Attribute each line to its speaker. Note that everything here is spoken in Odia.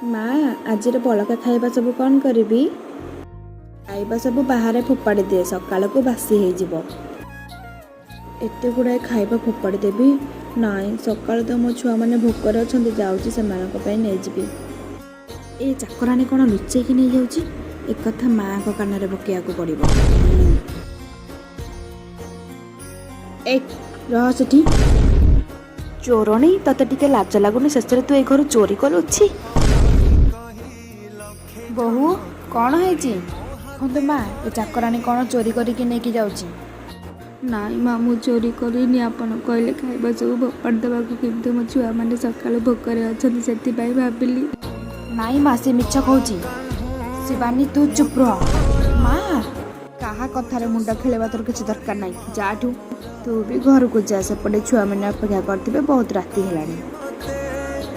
Speaker 1: ମା ଆଜିର ବଳକା ଖାଇବା ସବୁ କ'ଣ କରିବି? ଖାଇବା ସବୁ ବାହାରେ ଫୋପାଡ଼ି ଦିଏ, ସକାଳକୁ ବାସି ହେଇଯିବ। ଏତେ ଗୁଡ଼ାଏ ଖାଇବା ଫୋପାଡ଼ି ଦେବି? ନାଇଁ, ସକାଳୁ ତ ମୋ ଛୁଆମାନେ ଭୋକରେ ଅଛନ୍ତି, ଯାଉଛି ସେମାନଙ୍କ ପାଇଁ ନେଇଯିବି। ଏ ଚାକରାଣୀ କ'ଣ ଲୁଚେଇକି ନେଇଯାଉଛି? ଏକଥା ମାଆଙ୍କ କାନରେ ପକେଇବାକୁ ପଡ଼ିବ। ଏ ରହ ସେଠି। ଚୋରଣୀ, ତତେ ଟିକେ ଲାଜ ଲାଗୁନି? ଶେଷରେ ତୁ ଏ ଘରୁ ଚୋରି କରୁଛି। ବୋହୂ, କ'ଣ ହେଇଛି? ଦେଖନ୍ତୁ ମା, ଏ ଚାକରାଣୀ କ'ଣ ଚୋରି କରିକି ନେଇକି ଯାଉଛି। ନାଇଁ ମା, ମୁଁ ଚୋରି କରିନି। ଆପଣ କହିଲେ ଖାଇବା ସବୁ ଫୋପାଡ଼ି ଦେବାକୁ, କିନ୍ତୁ ମୋ ଛୁଆମାନେ ସକାଳୁ ଭୋକରେ ଅଛନ୍ତି, ସେଥିପାଇଁ ଭାବିଲି। ନାଇଁ ମା, ସେ ମିଛ କହୁଛି। ଶିବାନୀ, ତୁ ଚୁପ୍ ରହ। ମା, କାହା କଥାରେ ମୁଣ୍ଡ ଖେଳିବା ତୋର କିଛି ଦରକାର ନାହିଁ। ଯାଠୁ ତୁ ବି ଘରକୁ ଯା, ସେପଟେ ଛୁଆମାନେ ଅପେକ୍ଷା କରିଥିବେ, ବହୁତ ରାତି ହେଲାଣି।